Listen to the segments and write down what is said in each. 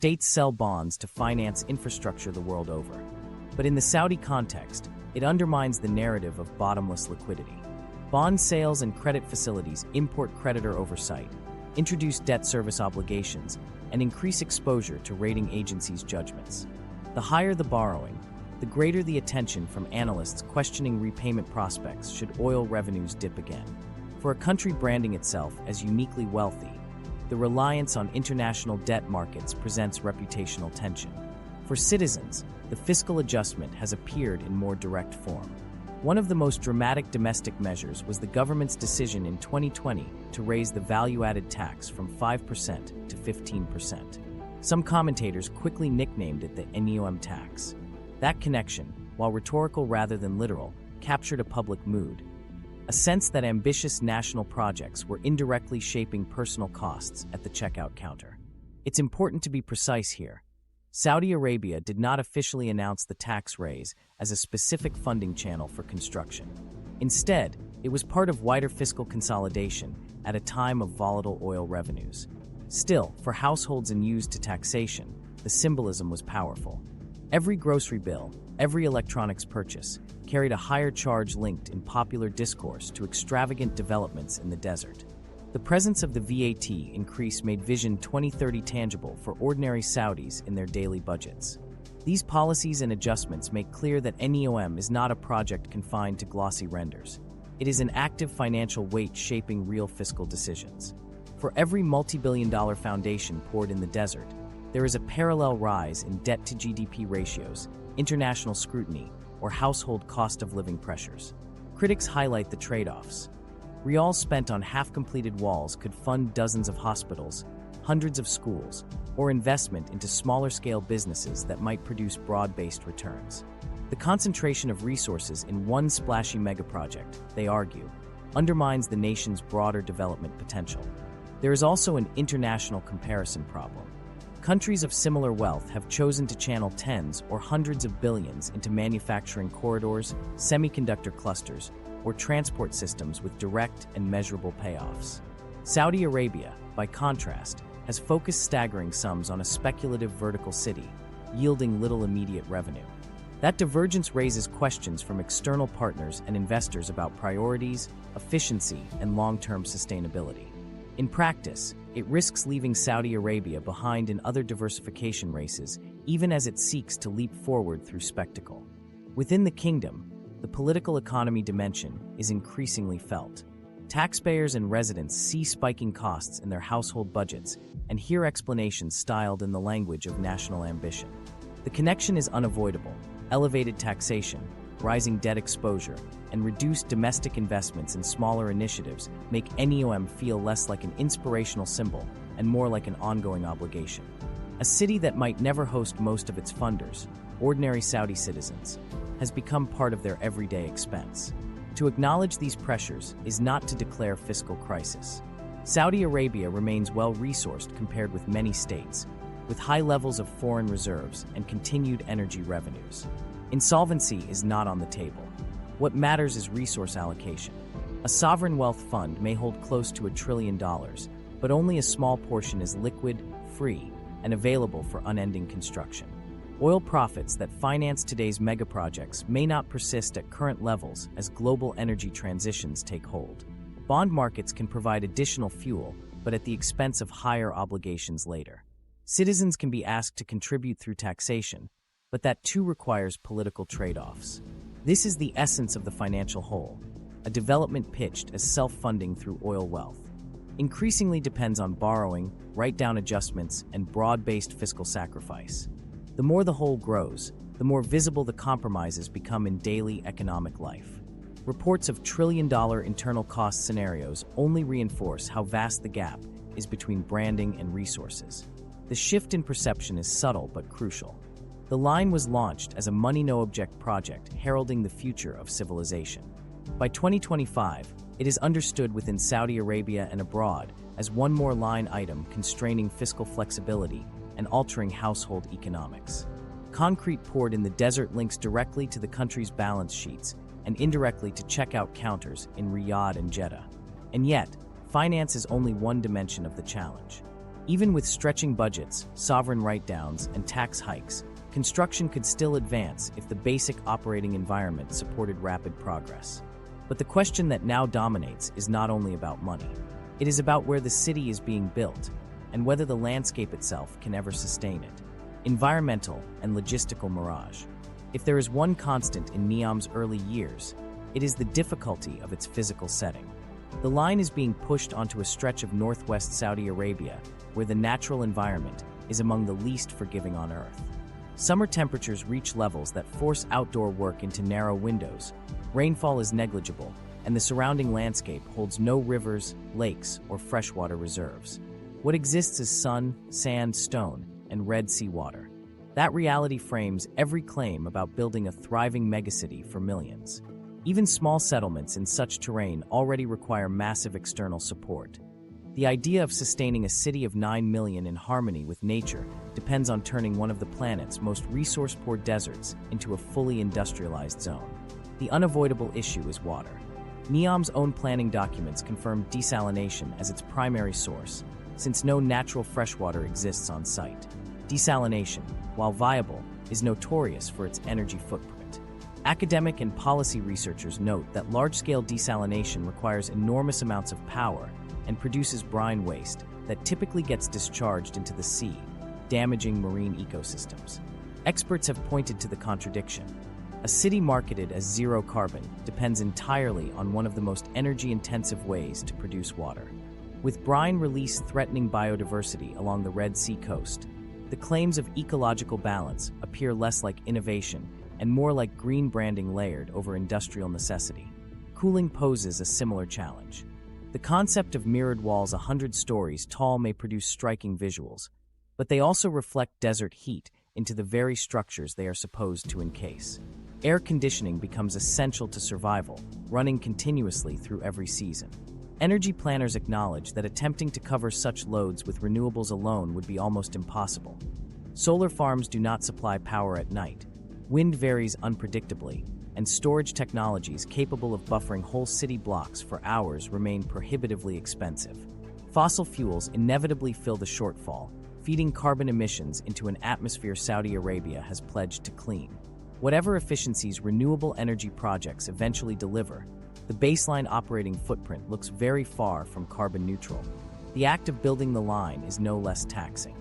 States sell bonds to finance infrastructure the world over. But in the Saudi context, it undermines the narrative of bottomless liquidity. Bond sales and credit facilities import creditor oversight, introduce debt service obligations, and increase exposure to rating agencies' judgments. The higher the borrowing, the greater the attention from analysts questioning repayment prospects should oil revenues dip again. For a country branding itself as uniquely wealthy, the reliance on international debt markets presents reputational tension. For citizens, the fiscal adjustment has appeared in more direct form. One of the most dramatic domestic measures was the government's decision in 2020 to raise the value-added tax from 5% to 15%. Some commentators quickly nicknamed it the NEOM tax. That connection, while rhetorical rather than literal, captured a public mood. A sense that ambitious national projects were indirectly shaping personal costs at the checkout counter. It's important to be precise here. Saudi Arabia did not officially announce the tax raise as a specific funding channel for construction. Instead, it was part of wider fiscal consolidation at a time of volatile oil revenues. Still, for households inured to taxation, the symbolism was powerful. Every grocery bill, every electronics purchase, carried a higher charge linked in popular discourse to extravagant developments in the desert. The presence of the VAT increase made Vision 2030 tangible for ordinary Saudis in their daily budgets. These policies and adjustments make clear that NEOM is not a project confined to glossy renders. It is an active financial weight shaping real fiscal decisions. For every multi-billion-dollar foundation poured in the desert, there is a parallel rise in debt-to-GDP ratios, international scrutiny, or household cost of living pressures. Critics highlight the trade-offs. Rials spent on half-completed walls could fund dozens of hospitals, hundreds of schools, or investment into smaller-scale businesses that might produce broad-based returns. The concentration of resources in one splashy megaproject, they argue, undermines the nation's broader development potential. There is also an international comparison problem. Countries of similar wealth have chosen to channel tens or hundreds of billions into manufacturing corridors, semiconductor clusters, or transport systems with direct and measurable payoffs. Saudi Arabia, by contrast, has focused staggering sums on a speculative vertical city, yielding little immediate revenue. That divergence raises questions from external partners and investors about priorities, efficiency, and long-term sustainability. In practice, it risks leaving Saudi Arabia behind in other diversification races, even as it seeks to leap forward through spectacle. Within the kingdom, the political economy dimension is increasingly felt. Taxpayers and residents see spiking costs in their household budgets and hear explanations styled in the language of national ambition. The connection is unavoidable. Elevated taxation, rising debt exposure, and reduced domestic investments in smaller initiatives make NEOM feel less like an inspirational symbol and more like an ongoing obligation. A city that might never host most of its funders, ordinary Saudi citizens, has become part of their everyday expense. To acknowledge these pressures is not to declare fiscal crisis. Saudi Arabia remains well-resourced compared with many states, with high levels of foreign reserves and continued energy revenues. Insolvency is not on the table. What matters is resource allocation. A sovereign wealth fund may hold close to $1 trillion, but only a small portion is liquid, free, and available for unending construction. Oil profits that finance today's megaprojects may not persist at current levels as global energy transitions take hold. Bond markets can provide additional fuel, but at the expense of higher obligations later. Citizens can be asked to contribute through taxation, but that too requires political trade-offs. This is the essence of the financial whole, a development pitched as self-funding through oil wealth. Increasingly depends on borrowing, write-down adjustments, and broad-based fiscal sacrifice. The more the whole grows, the more visible the compromises become in daily economic life. Reports of trillion-dollar internal cost scenarios only reinforce how vast the gap is between branding and resources. The shift in perception is subtle but crucial. The line was launched as a money-no-object project heralding the future of civilization. By 2025, it is understood within Saudi Arabia and abroad as one more line item constraining fiscal flexibility and altering household economics. Concrete poured in the desert links directly to the country's balance sheets and indirectly to checkout counters in Riyadh and Jeddah. And yet, finance is only one dimension of the challenge. Even with stretching budgets, sovereign write-downs, and tax hikes, construction could still advance if the basic operating environment supported rapid progress. But the question that now dominates is not only about money. It is about where the city is being built and whether the landscape itself can ever sustain it. Environmental and logistical mirage. If there is one constant in NEOM's early years, it is the difficulty of its physical setting. The line is being pushed onto a stretch of northwest Saudi Arabia, where the natural environment is among the least forgiving on Earth. Summer temperatures reach levels that force outdoor work into narrow windows, rainfall is negligible, and the surrounding landscape holds no rivers, lakes, or freshwater reserves. What exists is sun, sand, stone, and Red Sea water. That reality frames every claim about building a thriving megacity for millions. Even small settlements in such terrain already require massive external support. The idea of sustaining a city of 9 million in harmony with nature depends on turning one of the planet's most resource-poor deserts into a fully industrialized zone. The unavoidable issue is water. NEOM's own planning documents confirm desalination as its primary source, since no natural freshwater exists on site. Desalination, while viable, is notorious for its energy footprint. Academic and policy researchers note that large-scale desalination requires enormous amounts of power and produces brine waste that typically gets discharged into the sea, damaging marine ecosystems. Experts have pointed to the contradiction. A city marketed as zero carbon depends entirely on one of the most energy-intensive ways to produce water. With brine release threatening biodiversity along the Red Sea coast, the claims of ecological balance appear less like innovation and more like green branding layered over industrial necessity. Cooling poses a similar challenge. The concept of mirrored walls 100 stories tall may produce striking visuals, but they also reflect desert heat into the very structures they are supposed to encase. Air conditioning becomes essential to survival, running continuously through every season. Energy planners acknowledge that attempting to cover such loads with renewables alone would be almost impossible. Solar farms do not supply power at night. Wind varies unpredictably, and storage technologies capable of buffering whole city blocks for hours remain prohibitively expensive. Fossil fuels inevitably fill the shortfall, feeding carbon emissions into an atmosphere Saudi Arabia has pledged to clean. Whatever efficiencies renewable energy projects eventually deliver, the baseline operating footprint looks very far from carbon neutral. The act of building the line is no less taxing.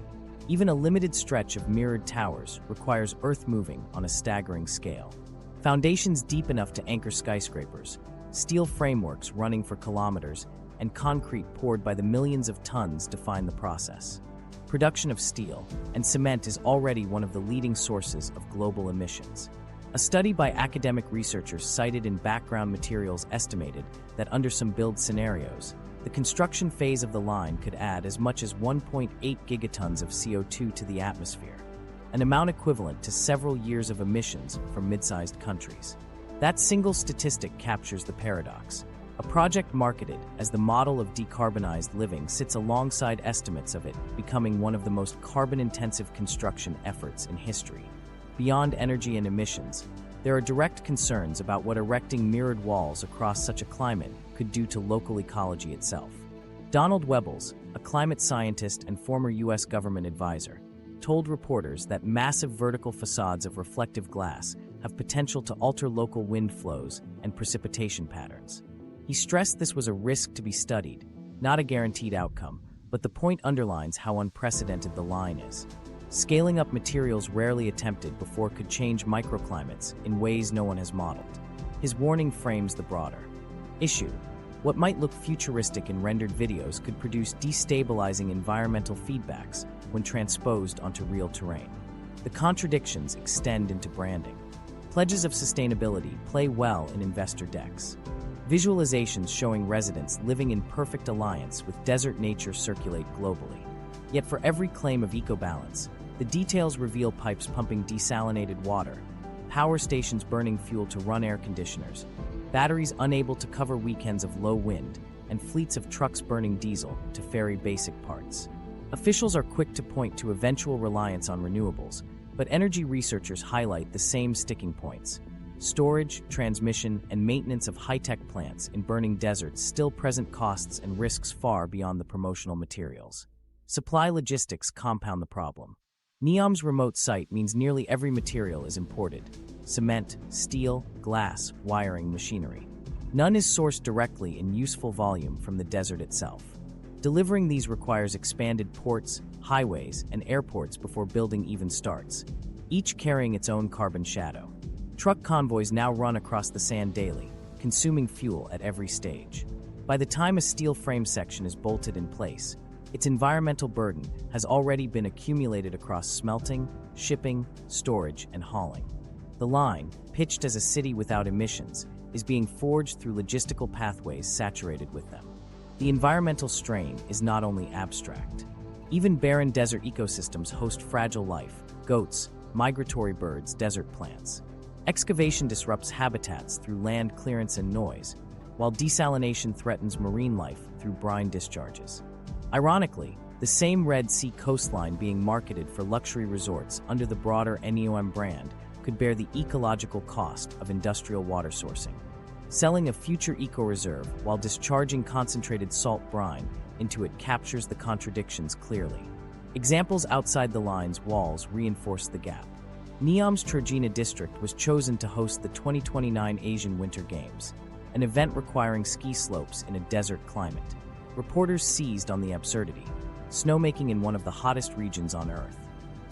Even a limited stretch of mirrored towers requires earth moving on a staggering scale. Foundations deep enough to anchor skyscrapers, steel frameworks running for kilometers, and concrete poured by the millions of tons define the process. Production of steel and cement is already one of the leading sources of global emissions. A study by academic researchers cited in Background Materials estimated that under some build scenarios, the construction phase of the line could add as much as 1.8 gigatons of CO2 to the atmosphere, an amount equivalent to several years of emissions from mid-sized countries. That single statistic captures the paradox. A project marketed as the model of decarbonized living sits alongside estimates of it becoming one of the most carbon-intensive construction efforts in history. Beyond energy and emissions, there are direct concerns about what erecting mirrored walls across such a climate could do to local ecology itself. Donald Webbles, a climate scientist and former U.S. government advisor, told reporters that massive vertical facades of reflective glass have potential to alter local wind flows and precipitation patterns. He stressed this was a risk to be studied, not a guaranteed outcome, but the point underlines how unprecedented the line is. Scaling up materials rarely attempted before could change microclimates in ways no one has modeled. His warning frames the broader issue. What might look futuristic in rendered videos could produce destabilizing environmental feedbacks when transposed onto real terrain. The contradictions extend into branding. Pledges of sustainability play well in investor decks. Visualizations showing residents living in perfect alliance with desert nature circulate globally. Yet for every claim of eco-balance, the details reveal pipes pumping desalinated water, power stations burning fuel to run air conditioners, batteries unable to cover weekends of low wind, and fleets of trucks burning diesel to ferry basic parts. Officials are quick to point to eventual reliance on renewables, but energy researchers highlight the same sticking points. Storage, transmission, and maintenance of high-tech plants in burning deserts still present costs and risks far beyond the promotional materials. Supply logistics compound the problem. NEOM's remote site means nearly every material is imported: cement, steel, glass, wiring, machinery. None is sourced directly in useful volume from the desert itself. Delivering these requires expanded ports, highways, and airports before building even starts, each carrying its own carbon shadow. Truck convoys now run across the sand daily, consuming fuel at every stage. By the time a steel frame section is bolted in place, its environmental burden has already been accumulated across smelting, shipping, storage, and hauling. The line, pitched as a city without emissions, is being forged through logistical pathways saturated with them. The environmental strain is not only abstract. Even barren desert ecosystems host fragile life: goats, migratory birds, desert plants. Excavation disrupts habitats through land clearance and noise, while desalination threatens marine life through brine discharges. Ironically, the same Red Sea coastline being marketed for luxury resorts under the broader NEOM brand could bear the ecological cost of industrial water sourcing. Selling a future eco-reserve while discharging concentrated salt brine into it captures the contradictions clearly. Examples outside the line's walls reinforce the gap. NEOM's Trojena district was chosen to host the 2029 Asian Winter Games, an event requiring ski slopes in a desert climate. Reporters seized on the absurdity: snowmaking in one of the hottest regions on Earth.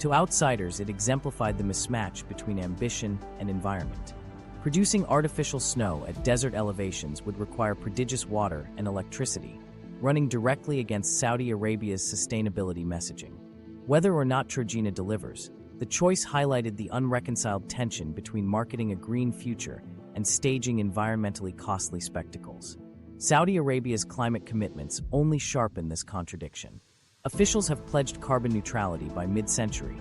To outsiders, it exemplified the mismatch between ambition and environment. Producing artificial snow at desert elevations would require prodigious water and electricity, running directly against Saudi Arabia's sustainability messaging. Whether or not Trojena delivers, the choice highlighted the unreconciled tension between marketing a green future and staging environmentally costly spectacles. Saudi Arabia's climate commitments only sharpen this contradiction. Officials have pledged carbon neutrality by mid-century,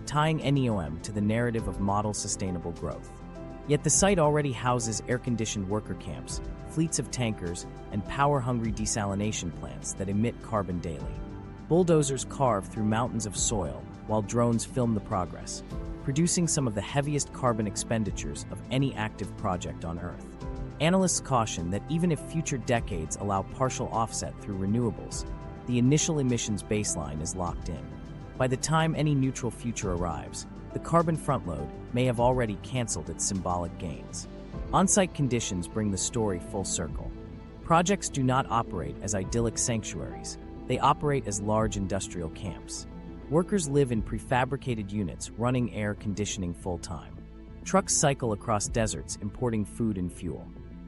tying NEOM to the narrative of model sustainable growth. Yet the site already houses air-conditioned worker camps, fleets of tankers, and power-hungry desalination plants that emit carbon daily. Bulldozers carve through mountains of soil while drones film the progress, producing some of the heaviest carbon expenditures of any active project on Earth. Analysts caution that even if future decades allow partial offset through renewables, the initial emissions baseline is locked in. By the time any neutral future arrives, the carbon frontload may have already canceled its symbolic gains. On-site conditions bring the story full circle. Projects do not operate as idyllic sanctuaries. They operate as large industrial camps. Workers live in prefabricated units running air conditioning full-time. Trucks cycle across deserts importing food and fuel.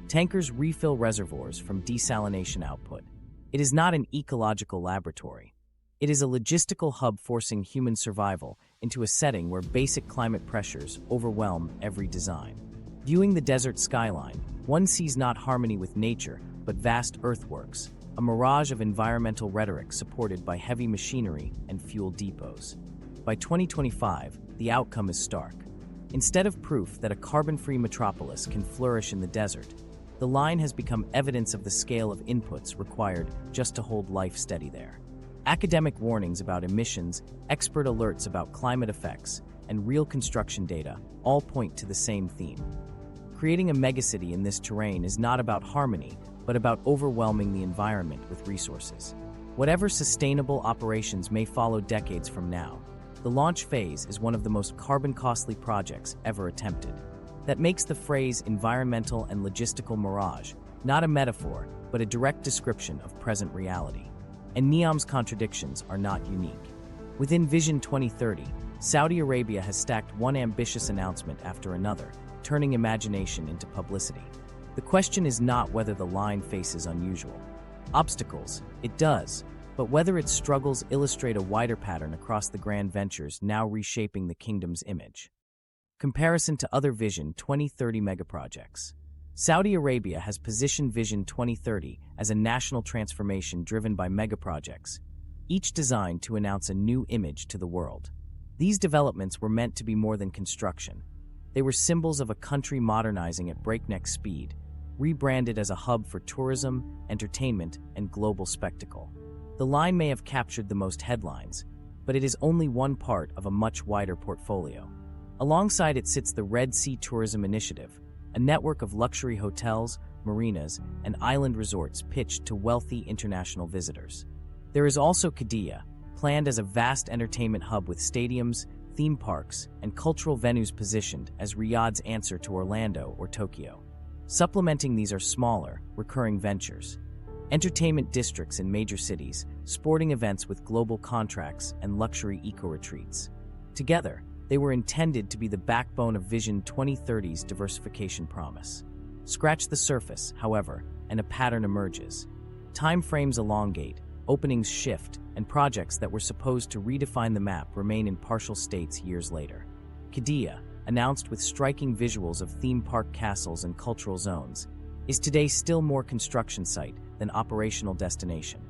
Tankers refill reservoirs from desalination output. It is not an ecological laboratory. It is a logistical hub forcing human survival into a setting where basic climate pressures overwhelm every design. Viewing the desert skyline, one sees not harmony with nature, but vast earthworks, a mirage of environmental rhetoric supported by heavy machinery and fuel depots. By 2025, the outcome is stark. Instead of proof that a carbon-free metropolis can flourish in the desert, the line has become evidence of the scale of inputs required just to hold life steady there. Academic warnings about emissions, expert alerts about climate effects, and real construction data all point to the same theme. Creating a megacity in this terrain is not about harmony, but about overwhelming the environment with resources. Whatever sustainable operations may follow decades from now, the launch phase is one of the most carbon-costly projects ever attempted. That makes the phrase environmental and logistical mirage not a metaphor, but a direct description of present reality. And NEOM's contradictions are not unique. Within Vision 2030, Saudi Arabia has stacked one ambitious announcement after another, turning imagination into publicity. The question is not whether the line faces unusual obstacles. It does, but whether its struggles illustrate a wider pattern across the grand ventures now reshaping the kingdom's image. Comparison to other Vision 2030 megaprojects. Saudi Arabia has positioned Vision 2030 as a national transformation driven by megaprojects, each designed to announce a new image to the world. These developments were meant to be more than construction. They were symbols of a country modernizing at breakneck speed, rebranded as a hub for tourism, entertainment, and global spectacle. The line may have captured the most headlines, but it is only one part of a much wider portfolio. Alongside it sits the Red Sea Tourism Initiative, a network of luxury hotels, marinas, and island resorts pitched to wealthy international visitors. There is also Qiddiya, planned as a vast entertainment hub with stadiums, theme parks, and cultural venues positioned as Riyadh's answer to Orlando or Tokyo. Supplementing these are smaller, recurring ventures. Entertainment districts in major cities, sporting events with global contracts, and luxury eco-retreats. Together, they were intended to be the backbone of Vision 2030's diversification promise. Scratch the surface, however, and a pattern emerges. Time frames elongate, openings shift, and projects that were supposed to redefine the map remain in partial states years later. Qiddiya, announced with striking visuals of theme park castles and cultural zones, is today still more construction site than operational destination.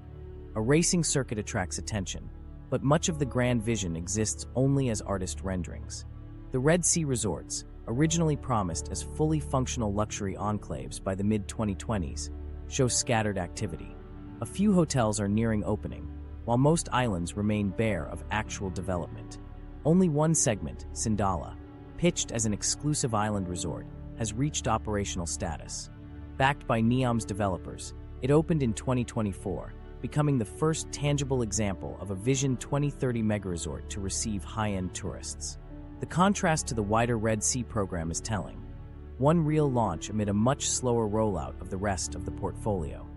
A racing circuit attracts attention, but much of the grand vision exists only as artist renderings. The Red Sea resorts, originally promised as fully functional luxury enclaves by the mid-2020s, show scattered activity. A few hotels are nearing opening, while most islands remain bare of actual development. Only one segment, Sindala, pitched as an exclusive island resort, has reached operational status. Backed by NEOM's developers, it opened in 2024, becoming the first tangible example of a Vision 2030 mega-resort to receive high-end tourists. The contrast to the wider Red Sea program is telling. One real launch amid a much slower rollout of the rest of the portfolio.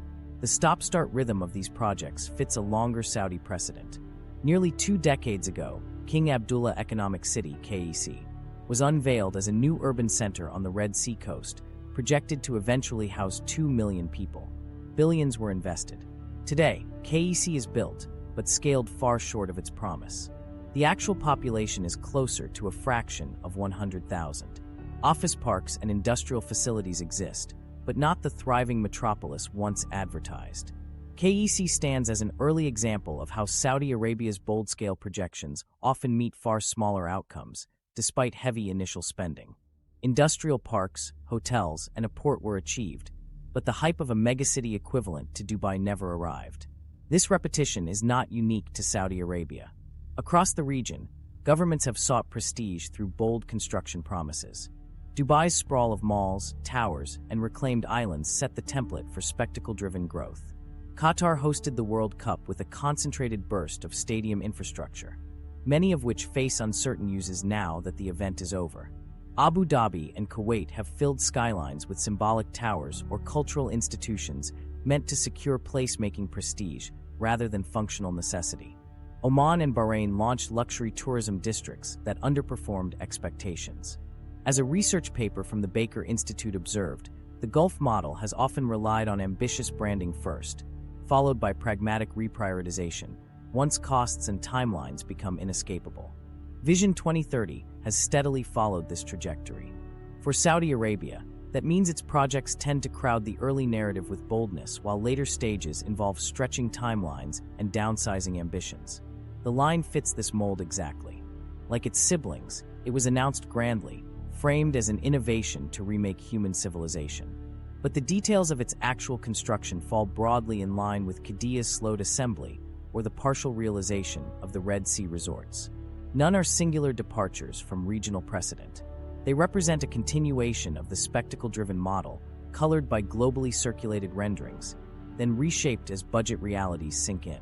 The stop-start rhythm of these projects fits a longer Saudi precedent. Nearly 2 decades ago, King Abdullah Economic City, KEC, was unveiled as a new urban center on the Red Sea coast, projected to eventually house 2 million people. Billions were invested. Today, KEC is built, but scaled far short of its promise. The actual population is closer to a fraction of 100,000. Office parks and industrial facilities exist, but not the thriving metropolis once advertised. KEC stands as an early example of how Saudi Arabia's bold-scale projections often meet far smaller outcomes, despite heavy initial spending. Industrial parks, hotels, and a port were achieved, but the hype of a megacity equivalent to Dubai never arrived. This repetition is not unique to Saudi Arabia. Across the region, governments have sought prestige through bold construction promises. Dubai's sprawl of malls, towers, and reclaimed islands set the template for spectacle-driven growth. Qatar hosted the World Cup with a concentrated burst of stadium infrastructure, many of which face uncertain uses now that the event is over. Abu Dhabi and Kuwait have filled skylines with symbolic towers or cultural institutions meant to secure placemaking prestige rather than functional necessity. Oman and Bahrain launched luxury tourism districts that underperformed expectations. As a research paper from the Baker Institute observed, the Gulf model has often relied on ambitious branding first, followed by pragmatic reprioritization, once costs and timelines become inescapable. Vision 2030 has steadily followed this trajectory. For Saudi Arabia, that means its projects tend to crowd the early narrative with boldness, while later stages involve stretching timelines and downsizing ambitions. The Line fits this mold exactly. Like its siblings, it was announced grandly, framed as an innovation to remake human civilization. But the details of its actual construction fall broadly in line with Qiddiya's slowed assembly or the partial realization of the Red Sea resorts. None are singular departures from regional precedent. They represent a continuation of the spectacle-driven model, colored by globally circulated renderings, then reshaped as budget realities sink in.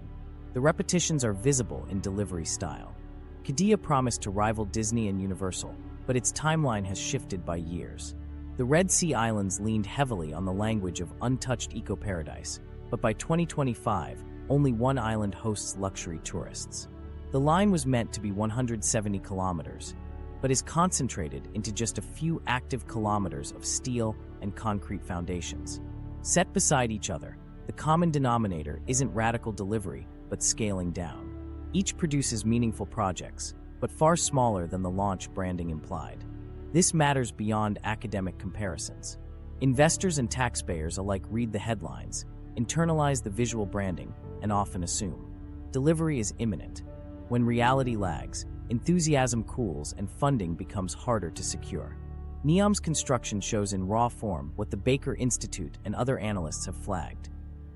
The repetitions are visible in delivery style. Qiddiya promised to rival Disney and Universal, but its timeline has shifted by years. The Red Sea Islands leaned heavily on the language of untouched eco-paradise, but by 2025, only one island hosts luxury tourists. The line was meant to be 170 kilometers, but is concentrated into just a few active kilometers of steel and concrete foundations. Set beside each other, the common denominator isn't radical delivery, but scaling down. Each produces meaningful projects, but far smaller than the launch branding implied. This matters beyond academic comparisons. Investors and taxpayers alike read the headlines, internalize the visual branding, and often assume delivery is imminent. When reality lags, enthusiasm cools and funding becomes harder to secure. NEOM's construction shows in raw form what the Baker Institute and other analysts have flagged.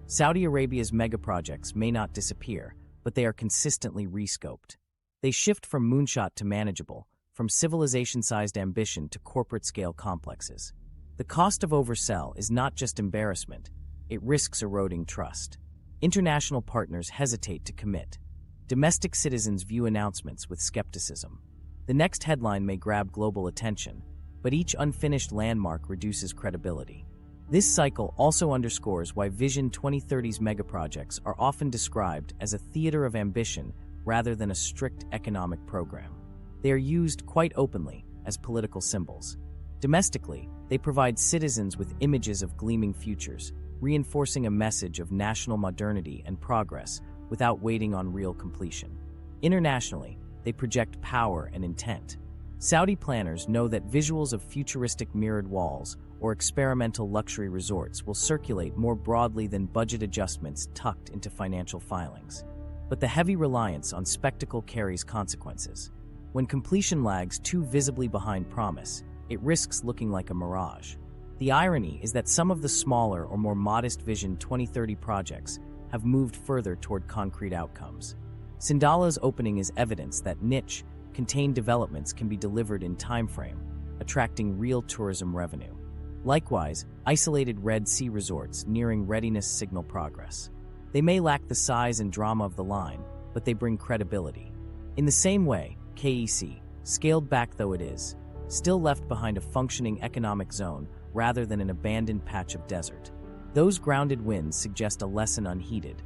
Saudi Arabia's megaprojects may not disappear, but they are consistently rescoped. They shift from moonshot to manageable, from civilization-sized ambition to corporate-scale complexes. The cost of oversell is not just embarrassment, it risks eroding trust. International partners hesitate to commit. domestic citizens view announcements with skepticism. The next headline may grab global attention, but each unfinished landmark reduces credibility. This cycle also underscores why Vision 2030's megaprojects are often described as a theater of ambition rather than a strict economic program. They are used quite openly as political symbols. Domestically, they provide citizens with images of gleaming futures, reinforcing a message of national modernity and progress without waiting on real completion. Internationally, they project power and intent. Saudi planners know that visuals of futuristic mirrored walls or experimental luxury resorts will circulate more broadly than budget adjustments tucked into financial filings. But the heavy reliance on spectacle carries consequences. When completion lags too visibly behind promise, it risks looking like a mirage. The irony is that some of the smaller or more modest Vision 2030 projects have moved further toward concrete outcomes. Sindala's opening is evidence that niche, contained developments can be delivered in timeframe, attracting real tourism revenue. Likewise, isolated Red Sea resorts nearing readiness signal progress. They may lack the size and drama of the line, but they bring credibility. In the same way, KEC, scaled back though it is, still left behind a functioning economic zone rather than an abandoned patch of desert. Those grounded wins suggest a lesson unheeded.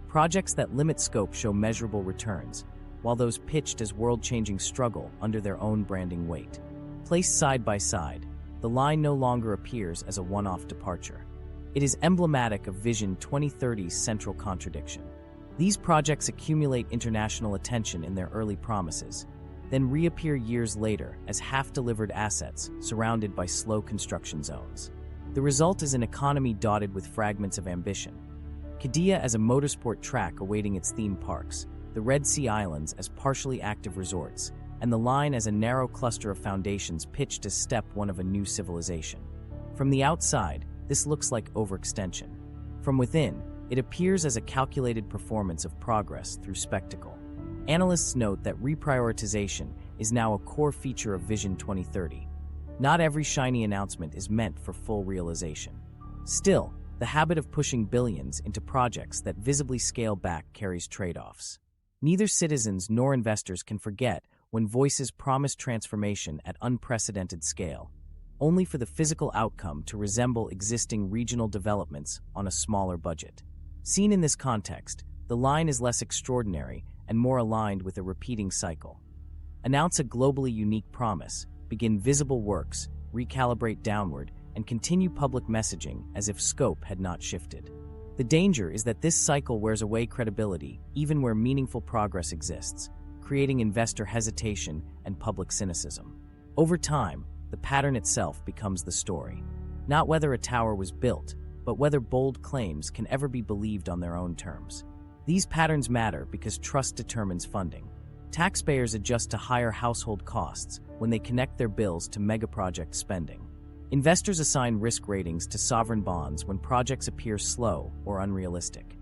Projects that limit scope show measurable returns, while those pitched as world-changing struggle under their own branding weight. Placed side by side, the line no longer appears as a one-off departure. It is emblematic of Vision 2030's central contradiction. These projects accumulate international attention in their early promises, then reappear years later as half-delivered assets surrounded by slow construction zones. The result is an economy dotted with fragments of ambition. Qiddiya as a motorsport track awaiting its theme parks, the Red Sea Islands as partially active resorts, and the line as a narrow cluster of foundations pitched as step one of a new civilization. From the outside, this looks like overextension. From within, it appears as a calculated performance of progress through spectacle. Analysts note that reprioritization is now a core feature of Vision 2030. Not every shiny announcement is meant for full realization. Still, the habit of pushing billions into projects that visibly scale back carries trade-offs. Neither citizens nor investors can forget when voices promise transformation at unprecedented scale, only for the physical outcome to resemble existing regional developments on a smaller budget. Seen in this context, the line is less extraordinary and more aligned with a repeating cycle. Announce a globally unique promise, begin visible works, recalibrate downward, and continue public messaging as if scope had not shifted. The danger is that this cycle wears away credibility even where meaningful progress exists, creating investor hesitation and public cynicism. Over time, the pattern itself becomes the story. Not whether a tower was built, but whether bold claims can ever be believed on their own terms. These patterns matter because trust determines funding. Taxpayers adjust to higher household costs when they connect their bills to megaproject spending. Investors assign risk ratings to sovereign bonds when projects appear slow or unrealistic.